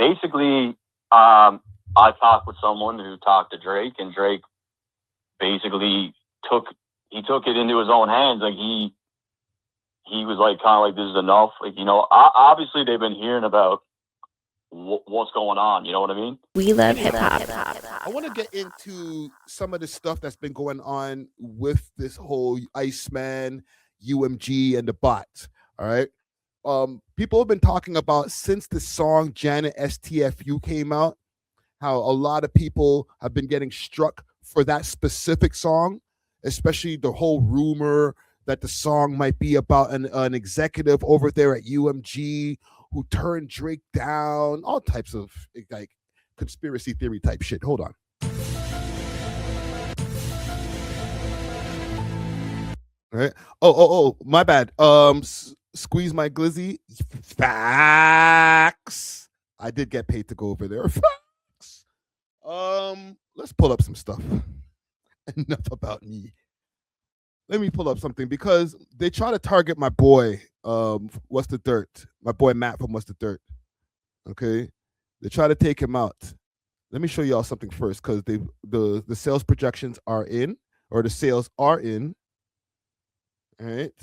basically, I talked with someone who talked to Drake, and Drake basically took it into his own hands. Like he was like kind of like, this is enough. Like, you know, obviously they've been hearing about what's going on. You know what I mean? We love hip hop. I want to get into some of the stuff that's been going on with this whole Iceman, UMG, and the bots. All right. People have been talking about since the song Janet STFU came out, how a lot of people have been getting struck for that specific song, especially the whole rumor that the song might be about an executive over there at UMG who turned Drake down, all types of like conspiracy theory type shit. Hold on. All right. Oh, my bad. Squeeze my glizzy. Facts. I did get paid to go over there. Facts. Let's pull up some stuff. Enough about me. Let me pull up something because they try to target my boy, What's the Dirt? My boy Matt from What's the Dirt. Okay. They try to take him out. Let me show y'all something first because the sales projections are in, or the sales are in. All right.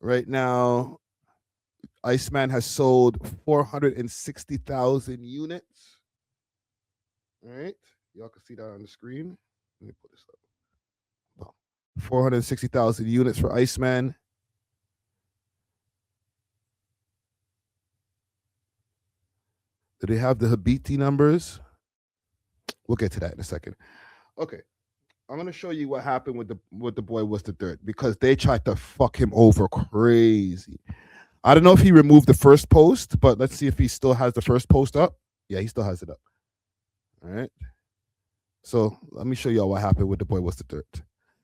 Right now, Iceman has sold 460,000 units. All right. Y'all can see that on the screen. Let me put this up. 460,000 units for Iceman. Do they have the Habiti numbers? We'll get to that in a second. Okay. I'm gonna show you what happened with the boy What's the Dirt, because they tried to fuck him over crazy. I don't know if he removed the first post, but let's see if he still has the first post up. Yeah, he still has it up. All right. So let me show y'all what happened with the boy What's the Dirt.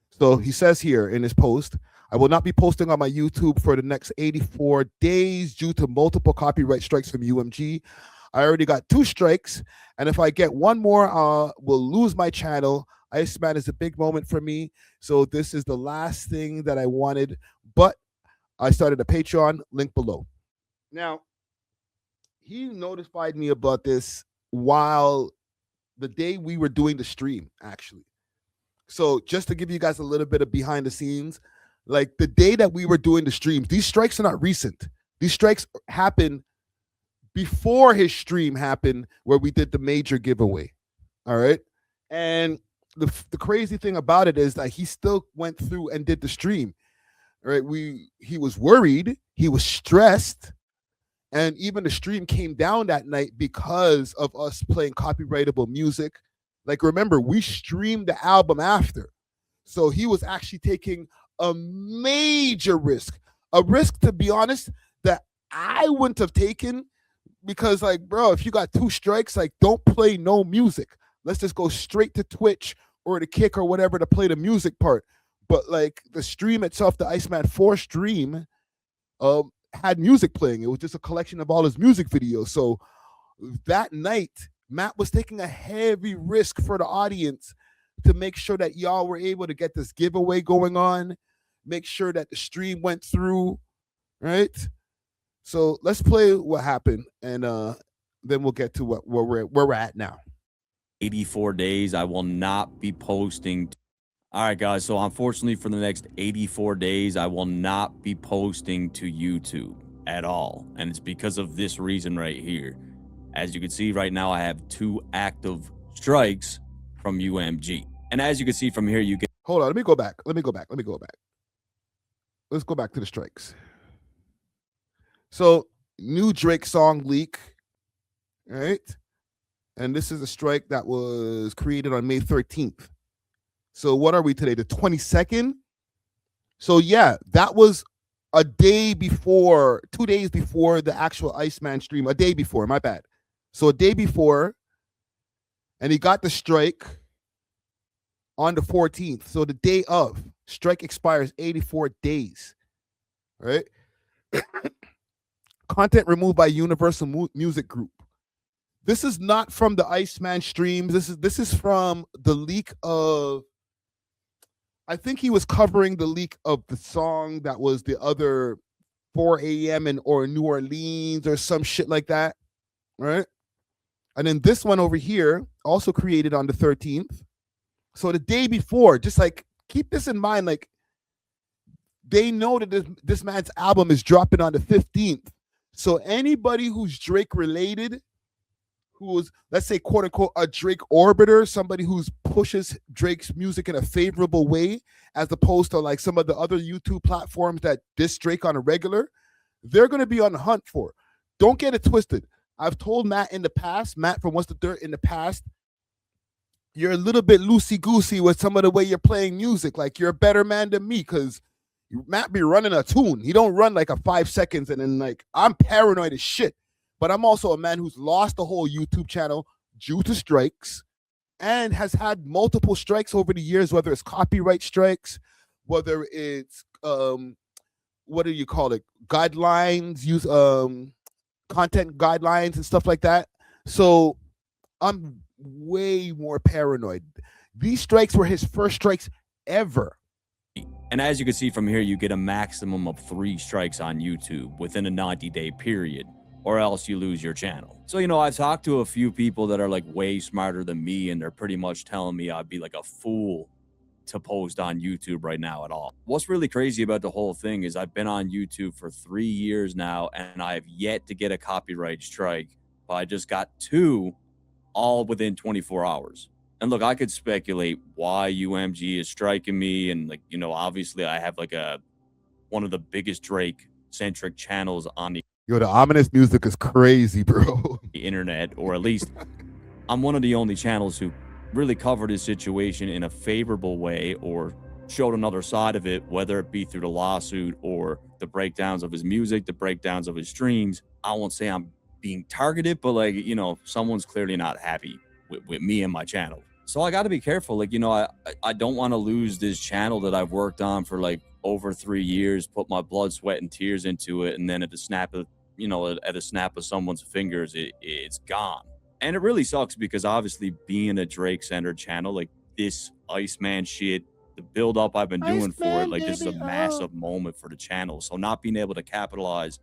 So he says here in his post, I will not be posting on my YouTube for the next 84 days due to multiple copyright strikes from UMG. I already got 2 strikes, and if I get one more, we'll lose my channel. Iceman is a big moment for me, so this is the last thing that I wanted, but I started a Patreon, link below. Now, he notified me about this while the day we were doing the stream, actually. So just to give you guys a little bit of behind the scenes, like the day that we were doing the streams, these strikes are not recent. These strikes happened before his stream happened where we did the major giveaway. All right. And the crazy thing about it is that he still went through and did the stream. All right. He was worried. He was stressed. And even the stream came down that night because of us playing copyrightable music. Like, remember, we streamed the album after. So he was actually taking a major risk. A risk, to be honest, that I wouldn't have taken because, like, bro, if you got 2 strikes, like, don't play no music. Let's just go straight to Twitch or the Kick or whatever to play the music part. But, like, the stream itself, the Iceman 4 stream, had music playing. It was just a collection of all his music videos. So that night, Matt was taking a heavy risk for the audience to make sure that y'all were able to get this giveaway going on, make sure that the stream went through, right? So let's play what happened, and then we'll get to where we're at now. 84 days, I will not be posting. All right, guys, so unfortunately for the next 84 days, I will not be posting to YouTube at all, and it's because of this reason right here. As you can see right now, I have 2 active strikes from UMG. And as you can see from here, you get... Hold on, let me go back. Let's go back to the strikes. So, new Drake song leak, right? And this is a strike that was created on May 13th. So what are we today? The 22nd? So yeah, that was a day before, 2 days before the actual Iceman stream. A day before, my bad. So a day before, and he got the strike on the 14th. So the day of, strike expires 84 days, right? Content removed by Universal Music Group. This is not from the Iceman streams. This is from the leak of, I think he was covering the leak of the song that was the other 4 a.m. in or New Orleans or some shit like that. right? And then this one over here, also created on the 13th. So the day before, just like keep this in mind, like they know that this man's album is dropping on the 15th. So anybody who's Drake related, who's, let's say, quote unquote, a Drake orbiter, somebody who's pushes Drake's music in a favorable way, as opposed to like some of the other YouTube platforms that diss Drake on a regular, they're going to be on the hunt for. Don't get it twisted. I've told Matt in the past, Matt from What's the Dirt in the past, you're a little bit loosey-goosey with some of the way you're playing music. Like, you're a better man than me, because Matt be running a tune. He don't run like a 5 seconds and then like, I'm paranoid as shit. But I'm also a man who's lost the whole YouTube channel due to strikes and has had multiple strikes over the years, whether it's copyright strikes, whether it's, what do you call it? Guidelines, content guidelines and stuff like that. So I'm way more paranoid. These strikes were his first strikes ever. And as you can see from here, you get a maximum of 3 strikes on YouTube within a 90-day period, or else you lose your channel. So, you know, I've talked to a few people that are like way smarter than me, and they're pretty much telling me I'd be like a fool to post on YouTube right now at all. What's really crazy about the whole thing is I've been on YouTube for 3 years now, and I have yet to get a copyright strike, but I just got 2 all within 24 hours. And look, I could speculate why UMG is striking me. And like, you know, obviously I have like one of the biggest Drake centric channels on the ominous music is crazy, bro. internet, or at least I'm one of the only channels who really covered his situation in a favorable way or showed another side of it, whether it be through the lawsuit or the breakdowns of his music, the breakdowns of his streams. I won't say I'm being targeted, but like, you know, someone's clearly not happy with me and my channel. So I got to be careful. Like, you know, I don't want to lose this channel that I've worked on for like over 3 years, put my blood, sweat, and tears into it, and then at the snap of, you know, at a snap of someone's fingers, it's gone. And it really sucks because obviously being a Drake-centered channel, like this Iceman shit, the build-up I've been doing for it, like this is a massive moment for the channel. So not being able to capitalize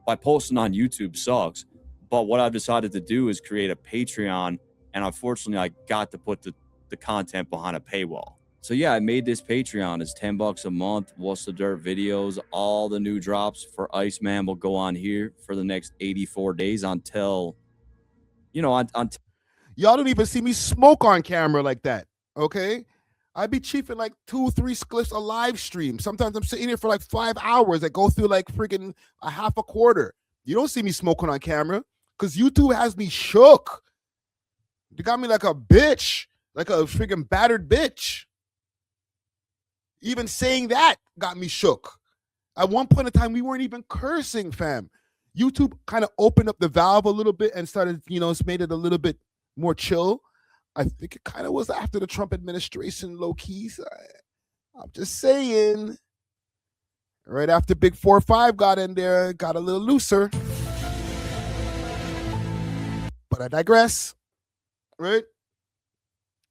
by posting on YouTube sucks. But what I've decided to do is create a Patreon, and unfortunately I got to put the content behind a paywall. So yeah, I made this Patreon. It's $10 a month. What's the Dirt videos, all the new drops for Iceman will go on here for the next 84 days until, you know, y'all don't even see me smoke on camera like that, okay? I be chiefing like 2-3 spliffs a live stream. Sometimes I'm sitting here for like 5 hours. I go through like freaking a half a quarter. You don't see me smoking on camera because YouTube has me shook. They got me like a bitch, like a freaking battered bitch. Even saying that got me shook. At one point in time, we weren't even cursing, fam. YouTube kind of opened up the valve a little bit and started, you know, it's made it a little bit more chill. I think it kind of was after the Trump administration, low keys. I'm just saying. Right after Big 4-5 got in there, got a little looser. But I digress. Right?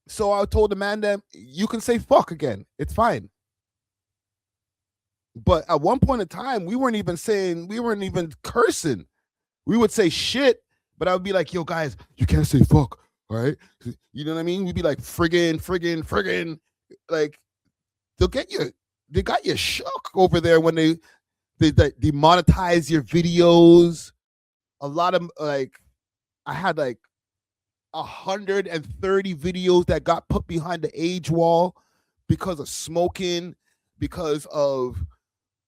So I told the man that you can say fuck again. It's fine. But at one point in time, we weren't even cursing. We would say shit, but I would be like, yo, guys, you can't say fuck. All right. You know what I mean? We'd be like, friggin'. Like, they got you shook over there when they demonetize your videos. A lot of like, I had like 130 videos that got put behind the age wall because of smoking, because of,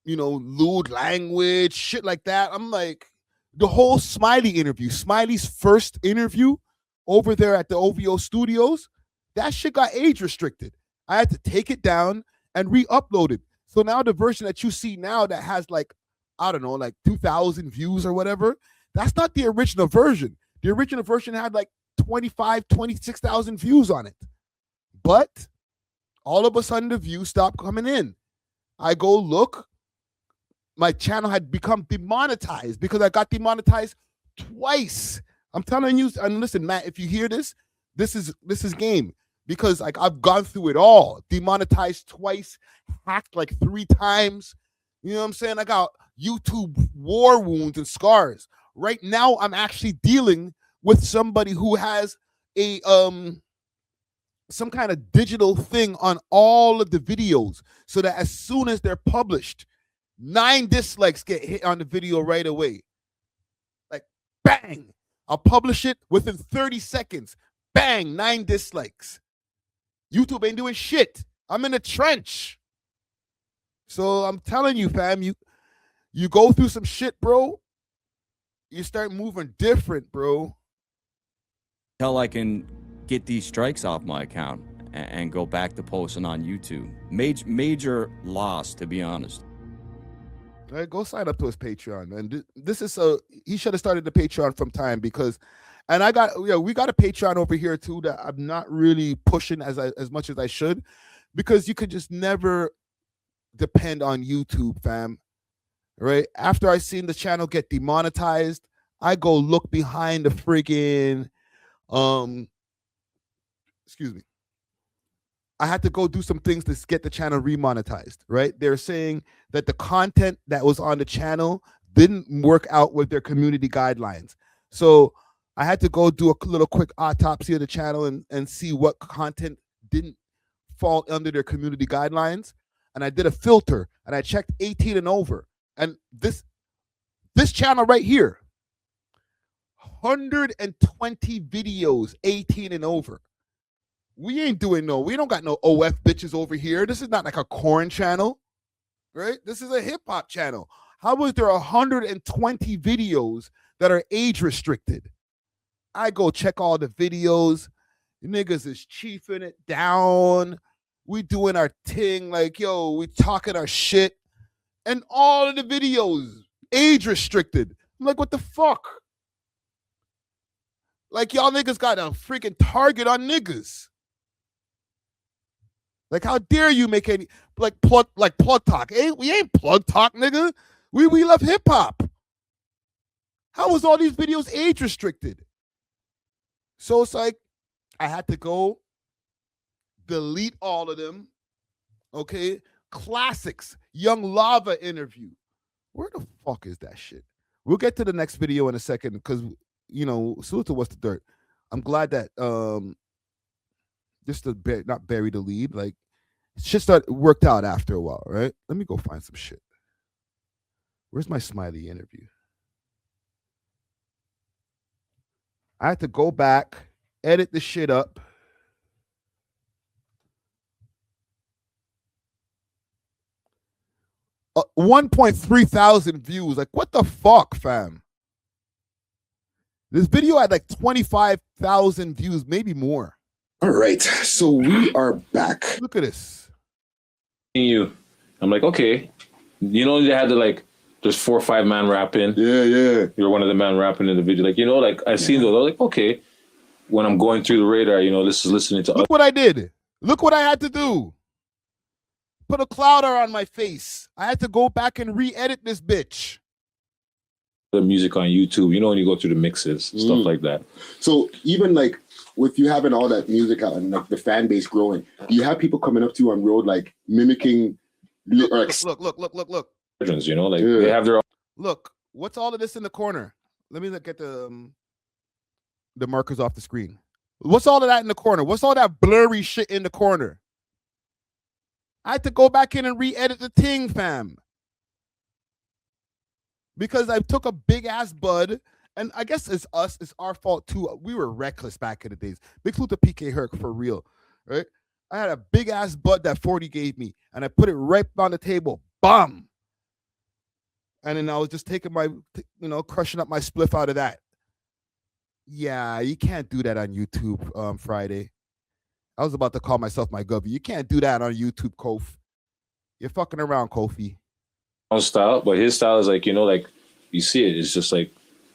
you know, lewd language, shit like that. I'm like, the whole Smiley interview, Smiley's first interview over there at the OVO studios, that shit got age restricted. I had to take it down and re-upload it. So now the version that you see now that has like, I don't know, like 2,000 views or whatever, that's not the original version. The original version had like 26,000 views on it. But all of a sudden the views stopped coming in. I go look, my channel had become demonetized because I got demonetized twice. I'm telling you, and listen, Matt, if you hear this, this is game, because like I've gone through it all. Demonetized twice, hacked like 3 times. You know what I'm saying? I got YouTube war wounds and scars. Right now, I'm actually dealing with somebody who has a some kind of digital thing on all of the videos, so that as soon as they're published, 9 dislikes get hit on the video right away. Like, bang! I'll publish it within 30 seconds. Bang! 9 dislikes. YouTube ain't doing shit. I'm in a trench. So I'm telling you, fam, you go through some shit, bro. You start moving different, bro. Until I can get these strikes off my account and go back to posting on YouTube. Major loss, to be honest. All right, go sign up to his Patreon, man. This is he should have started the Patreon from time, because, and we got a Patreon over here too that I'm not really pushing as much as I should, because you could just never depend on YouTube, fam. Right? After I seen the channel get demonetized, I go look behind the freaking excuse me. I had to go do some things to get the channel remonetized, right? They're saying that the content that was on the channel didn't work out with their community guidelines. So I had to go do a little quick autopsy of the channel and see what content didn't fall under their community guidelines. And I did a filter and I checked 18 and over. And this channel right here, 120 videos, 18 and over. We ain't doing we don't got no OF bitches over here. This is not like a corn channel, right? This is a hip hop channel. How was there 120 videos that are age restricted? I go check all the videos. Niggas is chiefing it down. We doing our thing, like, yo, we talking our shit. And all of the videos, age restricted. I'm like, what the fuck? Like, y'all niggas got a freaking target on niggas. Like, how dare you make any plug talk? We ain't plug talk, nigga. We love hip hop. How was all these videos age restricted? So it's like I had to go delete all of them. Okay, classics, Young Lava interview. Where the fuck is that shit? We'll get to the next video in a second, because salute to What's the Dirt. I'm glad that just to not bury the lead, like shit worked out after a while, right? Let me go find some shit. Where's my Smiley interview? I had to go back, edit the shit up. Uh, 1.3 thousand views. Like, what the fuck, fam? This video had like 25,000 views, maybe more. All right, so we are back. Look at this. I'm like, okay. They had to there's 4 or 5 man rapping. Yeah. You're one of the man rapping in the video. I seen those. I was like, okay. When I'm going through the radar, this is listening to. Look what I did. Look what I had to do. Put a clouder on my face. I had to go back and re-edit this bitch. The music on YouTube, when you go through the mixes, stuff like that. So even with you having all that music out and the fan base growing, do you have people coming up to you on road mimicking? Look. They have their own. Look, what's all of this in the corner? Let me get the markers off the screen. What's all of that in the corner? What's all that blurry shit in the corner? I had to go back in and re-edit the thing, fam. Because I took a big ass bud, and I guess it's our fault too. We were reckless back in the days. Big salute to PK Herc for real, right? I had a big ass bud that 40 gave me, and I put it right on the table. Bam! And then I was just taking my, crushing up my spliff out of that. Yeah, you can't do that on YouTube, Friday. I was about to call myself my govy. You can't do that on YouTube, Kofi. You're fucking around, Kofi. Style, but his style is you see it. It's just like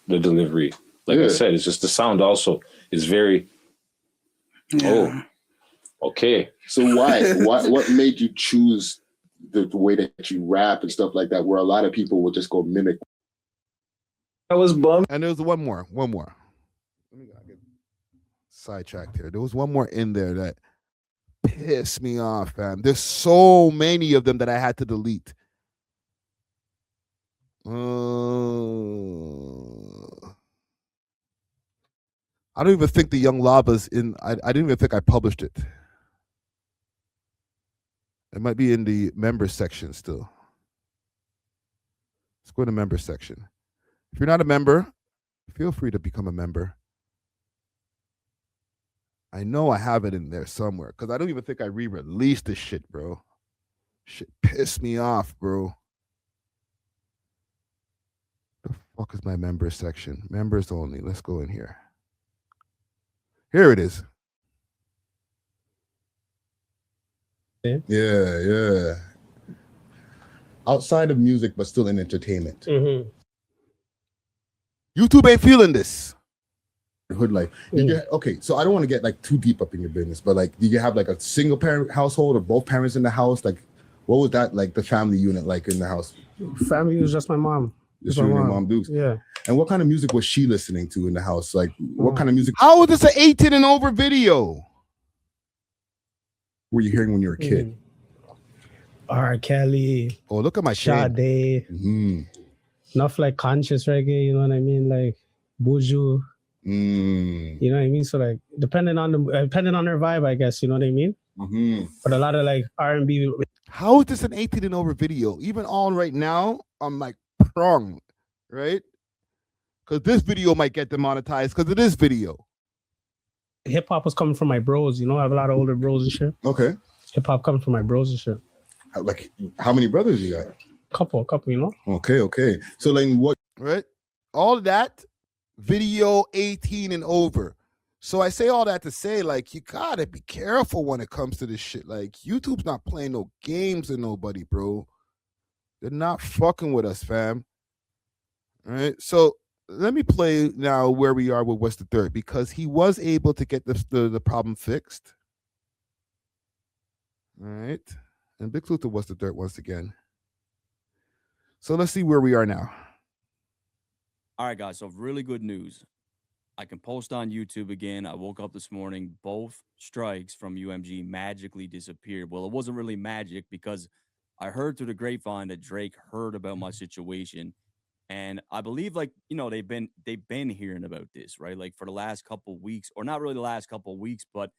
the delivery. I said, it's just the sound. Also, is very. Yeah. Oh, okay. So what made you choose the way that you rap and stuff like that, where a lot of people will just go mimic? I was bummed. And there was one more. Let me get sidetracked here. There was one more in there that pissed me off, fam. There's so many of them that I had to delete. I don't even think the Young Lava's in. I didn't even think I published it. It might be in the members section still. Let's go to members section. If you're not a member, feel free to become a member. I know I have it in there somewhere because I don't even think I re-released this shit, bro. Shit pissed me off, bro. The fuck is my members section? Members only. Let's go in here. Here it is. Yeah. Outside of music, but still in entertainment. Mm-hmm. YouTube ain't feeling this. Hood life. Okay, so I don't want to get like too deep up in your business, but like, did you have like a single parent household or both parents in the house? Like, what was that like the family unit like in the house? Family was just my mom. Just you and your mom, Dukes. Yeah. And what kind of music was she listening to in the house? Like, what kind of music? How was this an 18 and over video? Were you hearing when you were a kid? R. Kelly. Oh, look at my Sade. Enough like conscious reggae, you know what I mean? Like Buju. You know what I mean? So like depending on their vibe, I guess, you know what I mean? But a lot of like R&B. How is this an 18 and over video? Even on right now, I'm like prong, right? Because this video might get demonetized because of this video. Hip hop was coming from my bros, you know. I have a lot of older bros and shit. Okay. Hip hop coming from my bros and shit. Like, how many brothers you got? Couple, you know. Okay. So like, what? Right. All that video 18 and over. So I say all that to say, like, you gotta be careful when it comes to this shit. Like, YouTube's not playing no games with nobody, bro. They're not fucking with us, fam. All right. So let me play now where we are with What's the Third, because he was able to get the problem fixed. All right. And Big Luther What's the Third once again. So let's see where we are now. All right, guys. So really good news. I can post on YouTube again. I woke up this morning. Both strikes from UMG magically disappeared. Well, it wasn't really magic because I heard through the grapevine that Drake heard about my situation. And I believe, like, you know, they've been hearing about this, right? Like for the last couple of weeks, or not really the last couple of weeks, but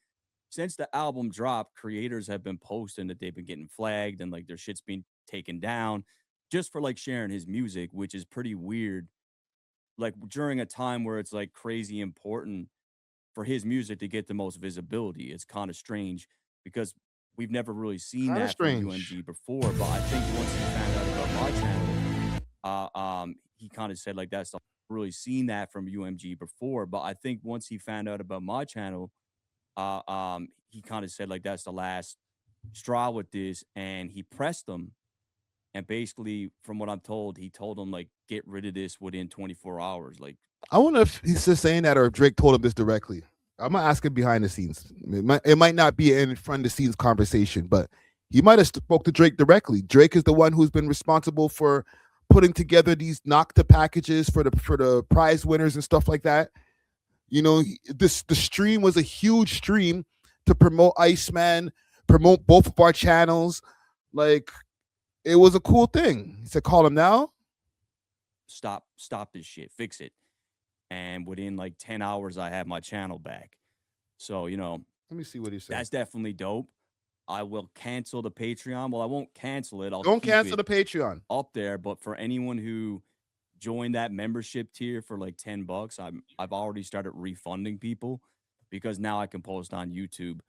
since the album dropped, creators have been posting that they've been getting flagged and like their shit's being taken down just for like sharing his music, which is pretty weird. Like during a time where it's like crazy important for his music to get the most visibility. It's kind of strange because we've never really seen that from UMG before. But I think once he found out about my channel, he kind of said like that's not really seen that from UMG before. But I think once he found out about my channel, he kind of said like that's the last straw with this, and he pressed them. And basically, from what I'm told, he told him like get rid of this within 24 hours. Like, I wonder if he's just saying that or if Drake told him this directly. I'm gonna ask him behind the scenes. It might not be an in front of the scenes conversation, but he might have spoke to Drake directly. Drake is the one who's been responsible for putting together these Nocta packages for the prize winners and stuff like that. You know, the stream was a huge stream to promote Iceman, promote both of our channels. Like, it was a cool thing. He said, call him now. Stop this shit. Fix it. And within like 10 hours, I have my channel back. So, you know, let me see what he said. That's definitely dope. I will cancel the Patreon. Well, I won't cancel it. Don't cancel the Patreon up there. But for anyone who joined that membership tier for like $10, I've already started refunding people because now I can post on YouTube.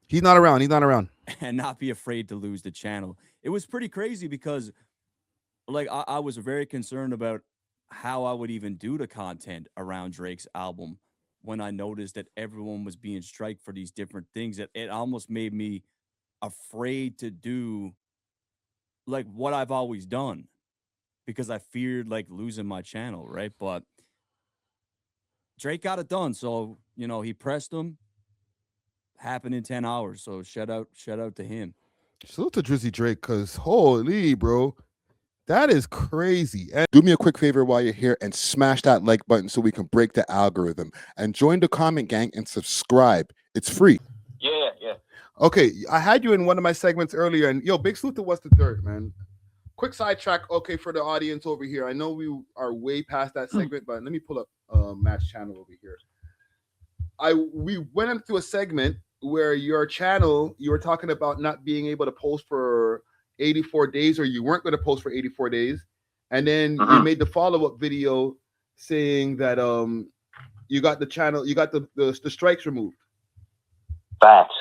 He's not around. And not be afraid to lose the channel. It was pretty crazy because like I was very concerned about how I would even do the content around Drake's album when I noticed that everyone was being striked for these different things. That it almost made me afraid to do like what I've always done because I feared like losing my channel, right? But Drake got it done. So, you know, he pressed him. Happened in 10 hours. So shout out to him. Salute to Drizzy Drake, because holy, bro, that is crazy. And do me a quick favor while you're here and smash that like button so we can break the algorithm. And join the comment gang and subscribe. It's free. Yeah. Okay, I had you in one of my segments earlier, and yo, Big Salute to What's the Third, man. Quick sidetrack, okay, for the audience over here. I know we are way past that segment, but let me pull up Matt's channel over here. we went into a segment where your channel, you were talking about not being able to post for 84 days, or you weren't going to post for 84 days. And then you made the follow-up video saying that you got the channel, you got the strikes removed. Facts.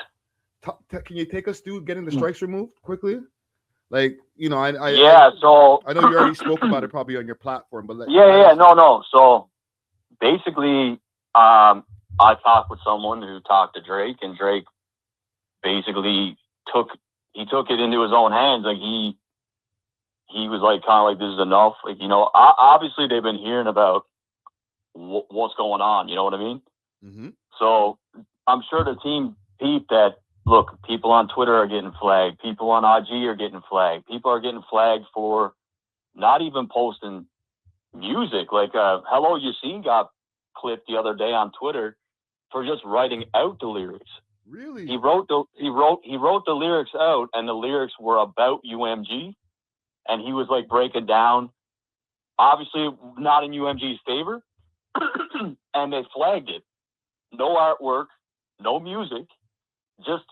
Can you take us through getting the strikes removed quickly? Like, you know, I so I know you already spoke about it probably on your platform, but no. So basically, I talked with someone who talked to Drake, and Drake basically took it into his own hands. Like he was like, kind of like, this is enough. Like, you know, obviously they've been hearing about what's going on. You know what I mean? Mm-hmm. So I'm sure the team peeped that. Look, people on Twitter are getting flagged. People on IG are getting flagged. People are getting flagged for not even posting music. Like Hello Yassine got clipped the other day on Twitter for just writing out the lyrics. Really? He wrote the lyrics out, and the lyrics were about UMG, and he was like breaking down, obviously not in UMG's favor, and they flagged it. No artwork, no music. Just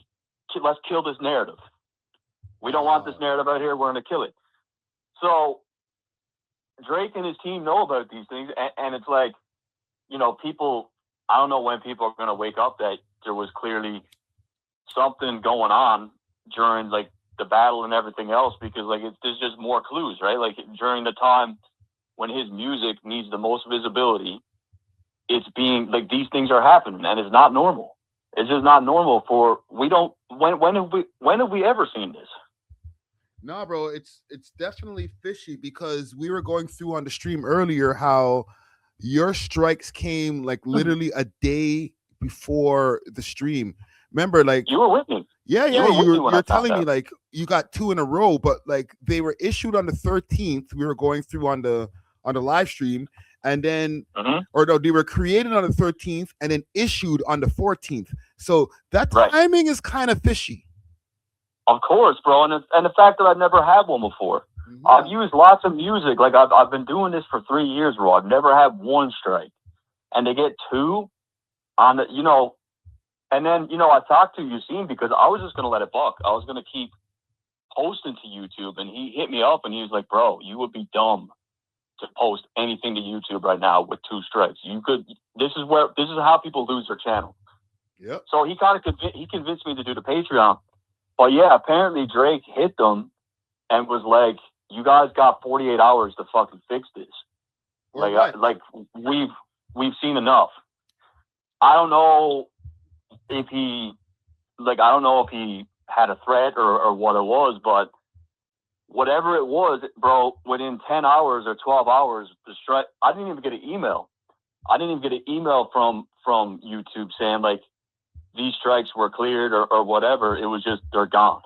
let's kill this narrative. We don't want this narrative out here. We're going to kill it. So Drake and his team know about these things. And it's like, you know, people, I don't know when people are going to wake up that there was clearly something going on during like the battle and everything else, because like there's just more clues, right? Like during the time when his music needs the most visibility, it's being like, these things are happening, and it's not normal. It's just not normal for, when have we ever seen this? No, bro, it's definitely fishy, because we were going through on the stream earlier how your strikes came like literally a day before the stream. Remember, like, you were with me. Yeah, you're telling me like you got 2 in a row, but like they were issued on the 13th. We were going through on the live stream, and then or no, they were created on the 13th and then issued on the 14th. So that timing is kind of fishy. Of course, bro, and the fact that I've never had one before. I've used lots of music. Like I've been doing this for 3 years, bro. I've never had one strike, and they get 2 on the, you know. And then, you know, I talked to Yassine because I was just gonna let it buck. I was gonna keep posting to YouTube, and he hit me up and he was like, "Bro, you would be dumb to post anything to YouTube right now with 2 strikes. You could. This is how people lose their channel." Yep. So he convinced me to do the Patreon. But yeah, apparently Drake hit them and was like, "You guys got 48 hours to fucking fix this. Like we've seen enough." I don't know if he had a threat or what it was, but whatever it was, bro, within 10 hours or 12 hours, the strike, I didn't even get an email. From YouTube saying like these strikes were cleared or whatever. It was just, they're gone.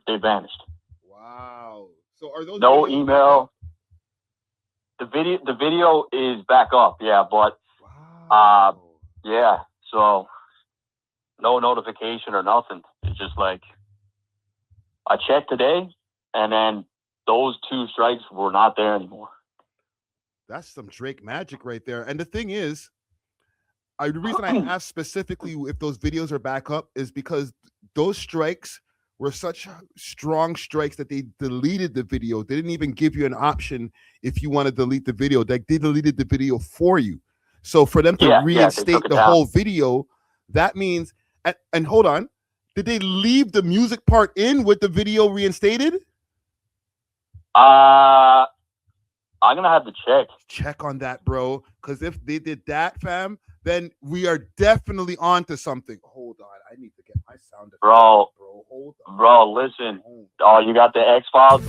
They vanished. Wow. So are those no email? The video is back up, yeah, but yeah, so no notification or nothing. It's just like, I checked today, and then those 2 strikes were not there anymore. That's some Drake magic right there. And the thing is, the reason I asked specifically if those videos are back up is because those strikes were such strong strikes that they deleted the video. They didn't even give you an option if you want to delete the video. They deleted the video for you. So for them to reinstate the whole video, that means, and hold on, did they leave the music part in with the video reinstated? I'm gonna have to check on that, bro, because if they did that, fam, then we are definitely on to something. Hold on, I need to get my sound effect, bro. Hold on. Bro, listen. Oh, you got the X-Files?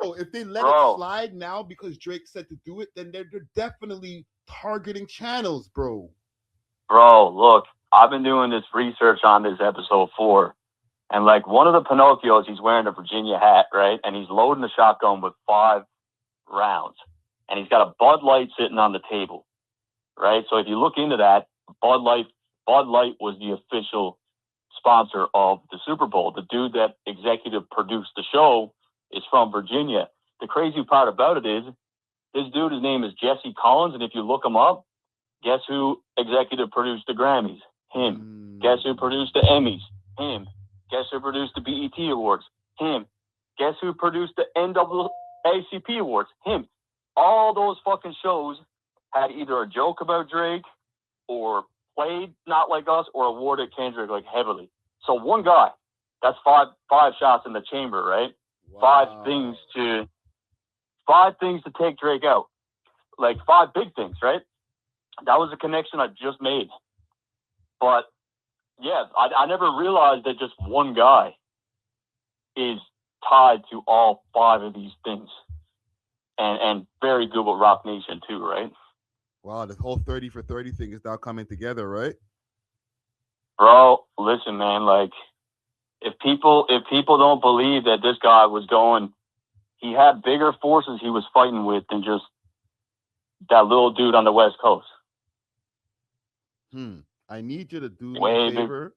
Oh, if they let it slide now because Drake said to do it, then they're definitely targeting channels, bro. Bro, look, I've been doing this research on this episode 4, and like one of the Pinocchios, he's wearing a Virginia hat, right? And he's loading the shotgun with 5 rounds, and he's got a Bud Light sitting on the table, right? So if you look into that, Bud Light was the official sponsor of the Super Bowl. The dude that executive produced the show is from Virginia. The crazy part about it is, this dude, his name is Jesse Collins, and if you look him up, Guess who executive produced the Grammys? Him. Guess who produced the Emmys? Him. Guess who produced the BET Awards? Him. Guess who produced the NAACP Awards? Him. All those fucking shows had either a joke about Drake or played Not Like Us or awarded Kendrick like heavily. So one guy, that's five shots in the chamber, right? Wow. Five things to take Drake out. Like 5 big things, right? That was a connection I just made. But yeah, I never realized that just one guy is tied to all 5 of these things. And very good with Rock Nation too, right? Wow, this whole 30 for 30 thing is now coming together, right? Bro, listen, man, like if people don't believe that this guy was going, he had bigger forces he was fighting with than just that little dude on the West Coast. I need you to do me a favor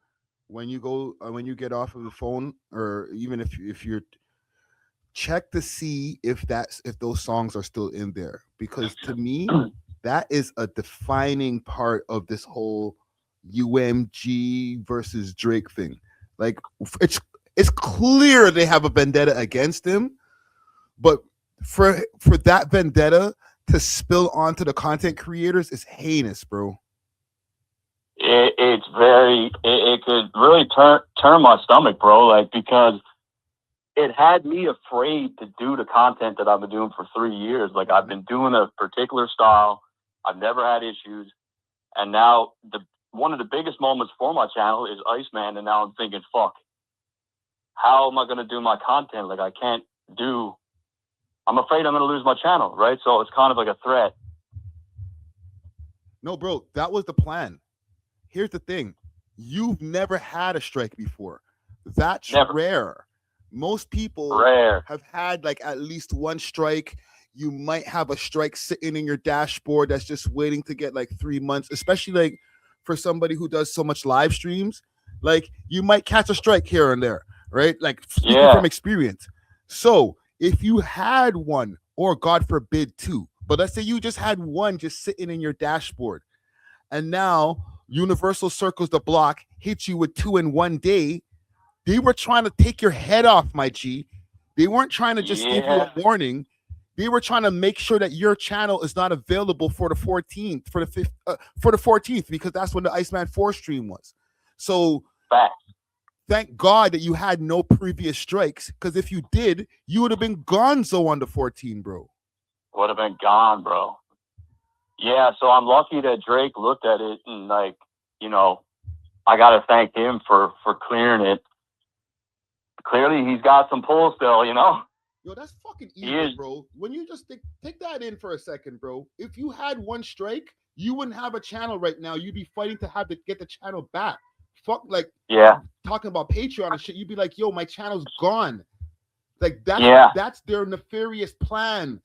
when you go when you get off of the phone, or even if you're check to see if those songs are still in there, because to me that is a defining part of this whole UMG versus Drake thing. Like it's clear they have a vendetta against him, but for that vendetta to spill onto the content creators is heinous, bro. It could really turn my stomach, bro. Like, because it had me afraid to do the content that I've been doing for 3 years. Like, I've been doing a particular style. I've never had issues. And now one of the biggest moments for my channel is Iceman. And now I'm thinking, fuck, how am I going to do my content? Like, I'm afraid I'm going to lose my channel, right? So it's kind of like a threat. No, bro, that was the plan. Here's the thing. You've never had a strike before. That's rare. Most people have had like at least one strike. You might have a strike sitting in your dashboard that's just waiting to get like 3 months, especially like for somebody who does so much live streams. Like, you might catch a strike here and there, right? Like, speaking from experience. So if you had one, or God forbid 2, but let's say you just had one just sitting in your dashboard, and now Universal circles the block, hits you with 2 in 1 day, they were trying to take your head off, my G. They weren't trying to just give you a warning. They were trying to make sure that your channel is not available for the 14th, for the 14th, because that's when the Iceman 4 stream was. So thank God that you had no previous strikes, because if you did, you would have been gonzo on the 14, bro. Would have been gone, bro. Yeah, so I'm lucky that Drake looked at it and, like, you know, I got to thank him for clearing it. Clearly, he's got some pull still, you know? Yo, that's fucking evil, bro. When you just take that in for a second, bro. If you had one strike, you wouldn't have a channel right now. You'd be fighting to get the channel back. Fuck, like, talking about Patreon and shit, you'd be like, yo, my channel's gone. Like, that's their nefarious plan.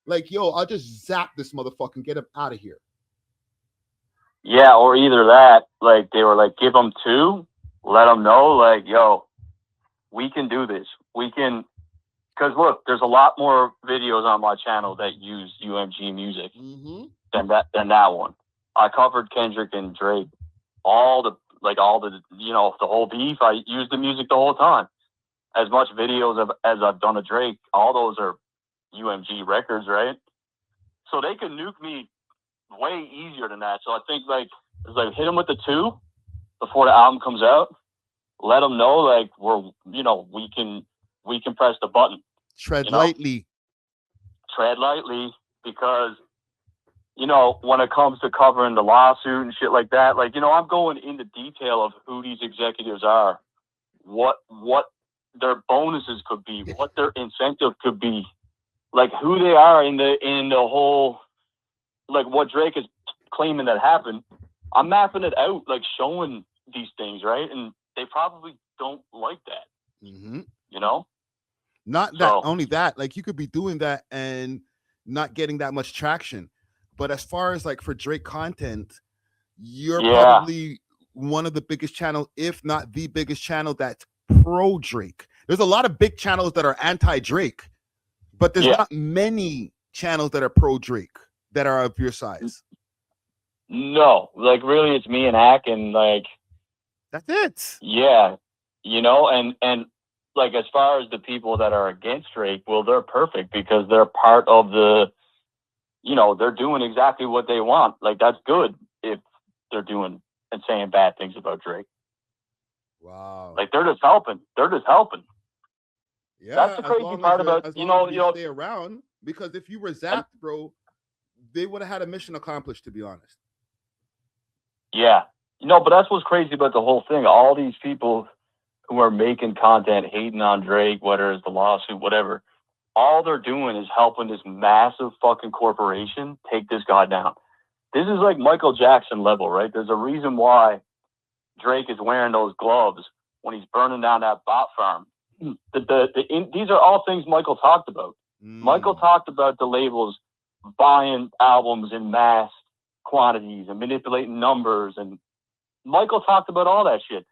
Like, yo, I'll just zap this motherfucker and get him out of here. Yeah, or either that, like, they were like, give them 2, let them know, like, yo, we can do this. We can, because look, there's a lot more videos on my channel that use UMG music than that one. I covered Kendrick and Drake, all the, you know, the whole beef. I used the music the whole time. As much videos as I've done of Drake, all those are UMG records, right? So they could nuke me way easier than that. So I think, like, it's like, hit them with the 2 before the album comes out. Let them know, like, we can press the button. Tread lightly. Tread lightly, because, you know, when it comes to covering the lawsuit and shit like that, like, you know, I'm going into detail of who these executives are, what their bonuses could be, what their incentive could be, like, who they are in the whole, like, what Drake is claiming that happened. I'm mapping it out, like, showing these things, right? And they probably don't like that. You know? Not that only that, like, you could be doing that and not getting that much traction. But as far as, like, for Drake content, you're probably one of the biggest channels, if not the biggest channel, that's pro Drake. There's a lot of big channels that are anti Drake, but there's not many channels that are pro Drake that are of your size. No, like really, it's me and Hack, and like That's it. yeah, you know, and like as far as the people that are against Drake, well, they're perfect because they're part of the, you know, they're doing exactly what they want. Like that's good if they're doing and saying bad things about Drake. Wow. Like they're just helping. They're just helping. Yeah, that's the crazy part about as you long know as you they know. stay around. Because if you were zapped, bro, they would have had a mission accomplished. To be honest. Yeah, you know, but that's what's crazy about the whole thing. All these people who are making content hating on Drake, whether it's the lawsuit, whatever, all they're doing is helping this massive fucking corporation take this guy down. This is like Michael Jackson level, right? There's a reason why Drake is wearing those gloves when he's burning down that bot farm. These are all things Michael talked about. Michael talked about the labels buying albums in mass quantities and manipulating numbers, and Michael talked about all that shit.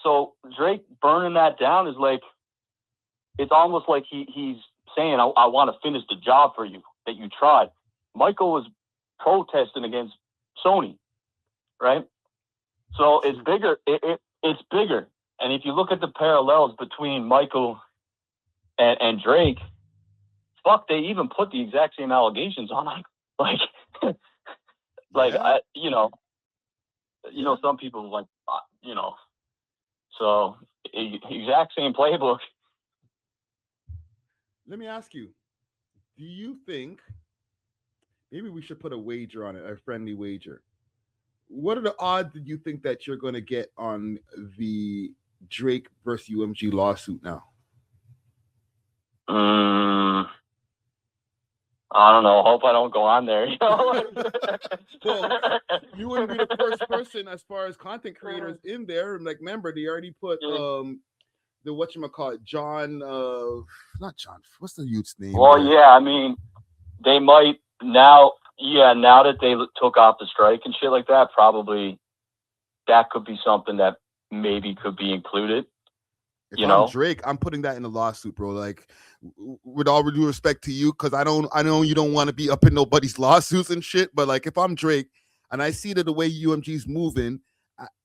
So Drake burning that down is like, it's almost like he's saying, I want to finish the job for you that you tried. Michael was protesting against Sony, right? So it's bigger. It's bigger. And if you look at the parallels between Michael and Drake, fuck, they even put the exact same allegations on him. Like, like Yeah. you know, some people like, you know, so exact same playbook. Let me ask you: do you think maybe we should put a wager on it, a friendly wager? What are the odds that you think that you're going to get on the Drake versus UMG lawsuit now? I don't know. Hope I don't go on there. You know? Well, you wouldn't be the first person as far as content creators in there. Like, remember, they already put the whatchamacallit, John, not John, what's the youth's name? Well, yeah, I mean, they might now, now that they took off the strike and shit like that, probably that could be something that maybe could be included. If I'm Drake, I'm putting that in a lawsuit, bro. Like, with all due respect to you, because I know you don't want to be up in nobody's lawsuits and shit, but like, if I'm Drake and I see that the way UMG's moving,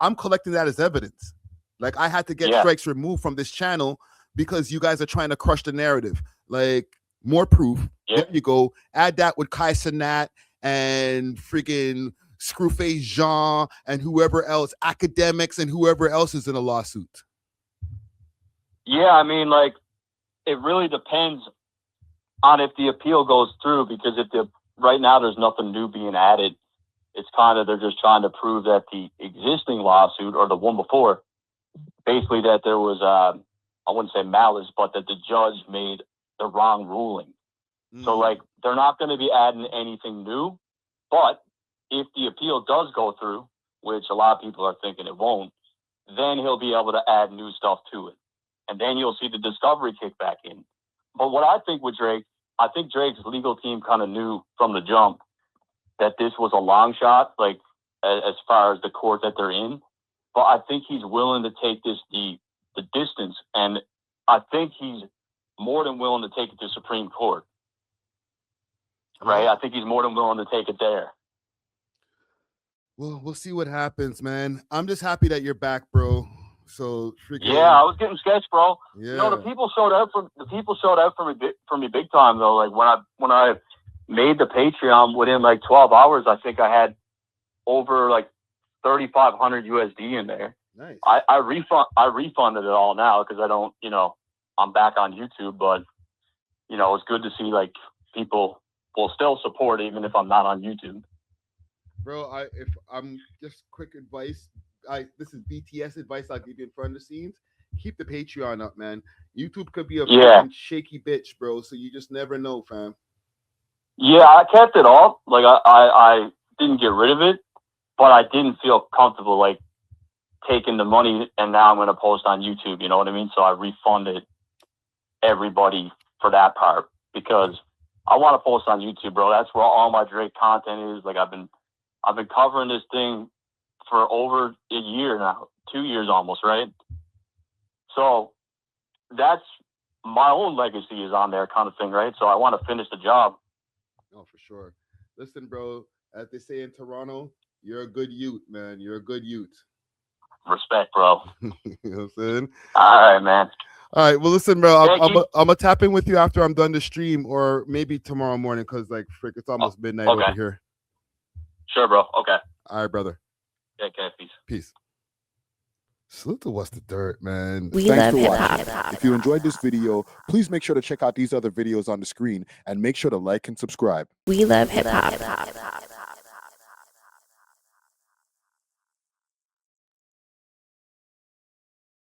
I'm collecting that as evidence. Like, I had to get strikes removed from this channel because you guys are trying to crush the narrative. Like, more proof. There you go. Add that with Kai Cenat and freaking Screwface Jean and whoever else, academics and whoever else is in a lawsuit. Yeah, I mean, like, it really depends on if the appeal goes through, because right now there's nothing new being added. It's kind of, they're just trying to prove that the existing lawsuit or the one before, basically that there was, I wouldn't say malice, but that the judge made the wrong ruling. So like, they're not going to be adding anything new, but if the appeal does go through, which a lot of people are thinking it won't, then he'll be able to add new stuff to it. And then you'll see the discovery kick back in. But what I think with Drake, I think Drake's legal team kind of knew from the jump that this was a long shot, like as far as the court that they're in. But I think he's willing to take this the distance, and I think he's more than willing to take it to Supreme Court. Right? I think he's more than willing to take it there. Well, we'll see what happens, man. I'm just happy that you're back, bro. So I was getting sketched, bro. Yeah. You know, the people showed out for me big time though. Like when I made the Patreon, within like 12 hours, I think I had over like 3,500 USD in there. Nice. I refunded it all now because I don't, I'm back on YouTube, but it's good to see like people will still support even if I'm not on YouTube. Bro, if I'm just quick advice, this is BTS advice I'll give you in front of the scenes. Keep the Patreon up, man. YouTube could be a fucking shaky bitch, bro. So you just never know, fam. Yeah, I kept it up. Like I didn't get rid of it, but I didn't feel comfortable like taking the money and now I'm going to post on YouTube. You know what I mean? So I refunded everybody for that part because I want to post on YouTube, bro. That's where all my Drake content is. Like I've been covering this thing for over a year now, 2 years almost, right? So that's my own legacy is on there kind of thing, right? So I want to finish the job. Oh, for sure. Listen, bro, as they say in Toronto, You're a good youth, man. You're a good youth. Respect, bro. You know what I'm saying? All right, man. All right. Well, listen, bro. Yeah, I'm gonna tap in with you after I'm done the stream, or maybe tomorrow morning, because like frick, it's almost midnight okay. over here. Sure, bro. Okay. All right, brother. Okay, peace. Peace. Salute to What's the Dirt, man. Thanks for watching. If you enjoyed this video, please make sure to check out these other videos on the screen and make sure to like and subscribe. We love hip hop.